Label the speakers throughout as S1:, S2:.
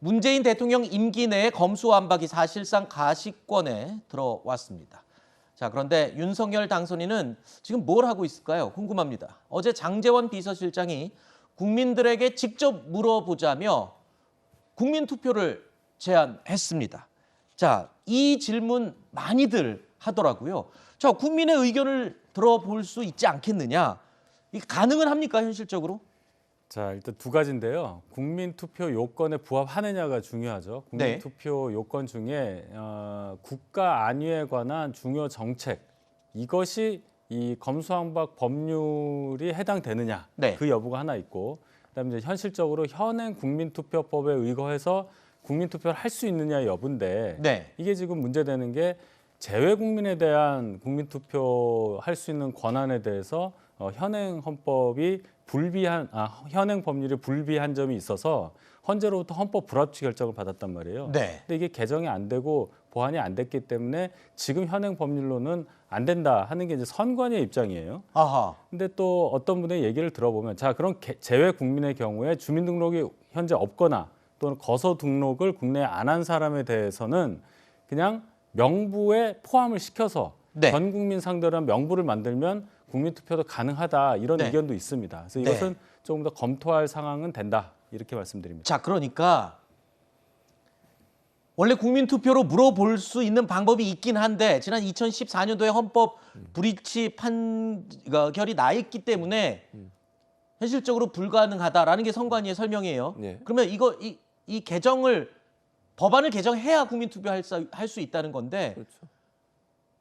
S1: 문재인 대통령 임기 내에 검수완박이 사실상 가시권에 들어왔습니다. 자, 그런데 윤석열 당선인은 지금 뭘 하고 있을까요? 궁금합니다. 어제 장제원 비서실장이 국민들에게 직접 물어보자며 국민투표를 제안했습니다. 자, 이 질문 많이들 하더라고요. 자, 국민의 의견을 들어볼 수 있지 않겠느냐? 이게 가능은 합니까, 현실적으로?
S2: 자, 일단 두 가지인데요. 국민투표 요건에 부합하느냐가 중요하죠. 국민투표 요건 중에 국가 안위에 관한 중요 정책, 이것이 이 검수완박 법률이 해당되느냐,
S1: 네.
S2: 그 여부가 하나 있고, 그다음에 이제 현실적으로 현행 국민투표법에 의거해서 국민투표를 할 수 있느냐의 여부인데,
S1: 네.
S2: 이게 지금 문제되는 게 재외 국민에 대한 국민투표 할 수 있는 권한에 대해서 현행 헌법이 현행 법률이 불비한 점이 있어서 헌재로부터 헌법 불합치 결정을 받았단 말이에요.
S1: 네.
S2: 근데 이게 개정이 안 되고 보완이 안 됐기 때문에 지금 현행 법률로는 안 된다 하는 게 이제 선관위의 입장이에요.
S1: 아하.
S2: 근데 또 어떤 분의 얘기를 들어보면, 자, 그럼 재외 국민의 경우에 주민등록이 현재 없거나 또는 거소 등록을 국내에 안 한 사람에 대해서는 그냥 명부에 포함을 시켜서
S1: 네.
S2: 전 국민 상대로 한 명부를 만들면 국민투표도 가능하다, 이런
S1: 네.
S2: 의견도 있습니다. 그래서
S1: 네.
S2: 이것은 조금 더 검토할 상황은 된다, 이렇게 말씀드립니다.
S1: 자, 그러니까 원래 국민투표로 물어볼 수 있는 방법이 있긴 한데 지난 2014년도에 헌법 불이치 판결이 나 있기 때문에 현실적으로 불가능하다라는 게 선관위의 설명이에요.
S3: 네.
S1: 그러면 이 개정을 법안을 개정해야 국민투표 할 수 있다는 건데
S3: 그렇죠.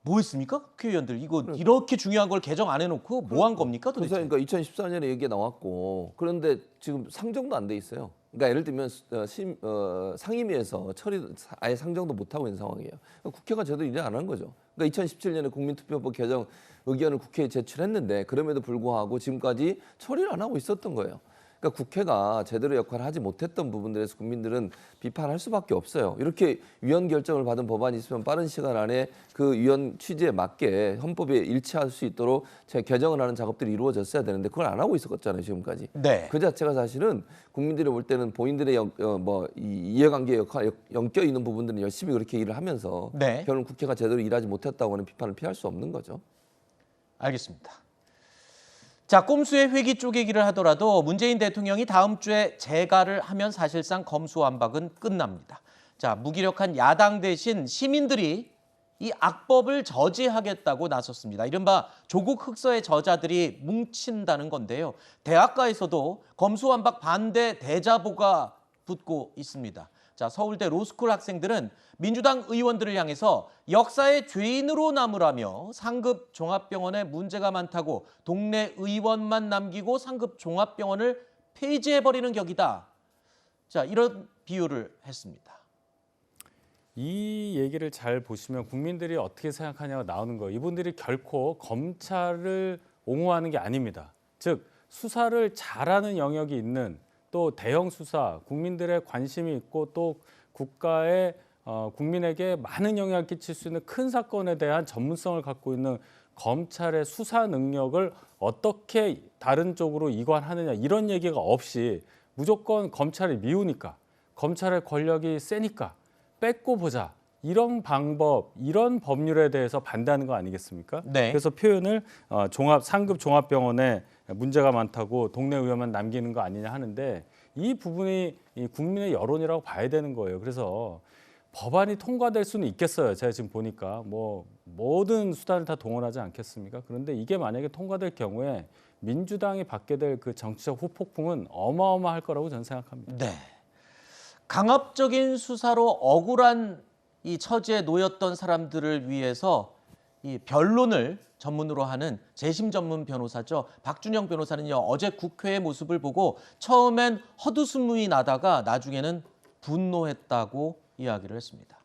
S1: 뭐 했습니까? 국회의원들 이거 이렇게 중요한 걸 개정 안 해놓고 뭐 한 겁니까 도대체?
S3: 그러니까 2014년에 얘기가 나왔고, 그런데 지금 상정도 안 돼 있어요. 그러니까 예를 들면 상임위에서 아예 상정도 못 하고 있는 상황이에요. 그러니까 국회가 제대로 일을 안 한 거죠. 그러니까 2017년에 국민투표법 개정 의견을 국회에 제출했는데 그럼에도 불구하고 지금까지 처리를 안 하고 있었던 거예요. 그러니까 국회가 제대로 역할을 하지 못했던 부분들에서 국민들은 비판할 수밖에 없어요. 이렇게 위헌 결정을 받은 법안이 있으면 빠른 시간 안에 그 위헌 취지에 맞게 헌법에 일치할 수 있도록 개정을 하는 작업들이 이루어졌어야 되는데 그걸 안 하고 있었잖아요, 지금까지.
S1: 네.
S3: 그 자체가 사실은 국민들이 볼 때는 본인들의 이해관계 역할 엮여 있는 부분들은 열심히 그렇게 일을 하면서
S1: 네.
S3: 결국 국회가 제대로 일하지 못했다고 하는 비판을 피할 수 없는 거죠.
S1: 알겠습니다. 자, 꼼수의 회기 쪼개기를 하더라도 문재인 대통령이 다음 주에 재가를 하면 사실상 검수완박은 끝납니다. 자, 무기력한 야당 대신 시민들이 이 악법을 저지하겠다고 나섰습니다. 이른바 조국 흑서의 저자들이 뭉친다는 건데요. 대학가에서도 검수완박 반대 대자보가 붙고 있습니다. 자, 서울대 로스쿨 학생들은 민주당 의원들을 향해서 역사의 죄인으로 남으라며 상급 종합병원에 문제가 많다고 동네 의원만 남기고 상급 종합병원을 폐지해버리는 격이다. 자, 이런 비유를 했습니다.
S2: 이 얘기를 잘 보시면 국민들이 어떻게 생각하냐가 나오는 거예요. 이분들이 결코 검찰을 옹호하는 게 아닙니다. 즉, 수사를 잘하는 영역이 있는, 또 대형 수사, 국민들의 관심이 있고 또 국가의 국민에게 많은 영향을 끼칠 수 있는 큰 사건에 대한 전문성을 갖고 있는 검찰의 수사 능력을 어떻게 다른 쪽으로 이관하느냐, 이런 얘기가 없이 무조건 검찰을 미우니까, 검찰의 권력이 세니까 뺏고 보자, 이런 방법, 이런 법률에 대해서 반대하는 거 아니겠습니까?
S1: 네.
S2: 그래서 표현을 상급 종합병원에 문제가 많다고 동네 의원만 남기는 거 아니냐 하는데, 이 부분이 이 국민의 여론이라고 봐야 되는 거예요. 그래서 법안이 통과될 수는 있겠어요. 제가 지금 보니까 뭐 모든 수단을 다 동원하지 않겠습니까? 그런데 이게 만약에 통과될 경우에 민주당이 받게 될 그 정치적 후폭풍은 어마어마할 거라고 저는 생각합니다.
S1: 네. 강압적인 수사로 억울한 이 처지에 놓였던 사람들을 위해서 이 변론을 전문으로 하는 재심 전문 변호사죠. 박준영 변호사는요, 어제 국회의 모습을 보고 처음엔 헛웃음이 나다가 나중에는 분노했다고 이야기를 했습니다.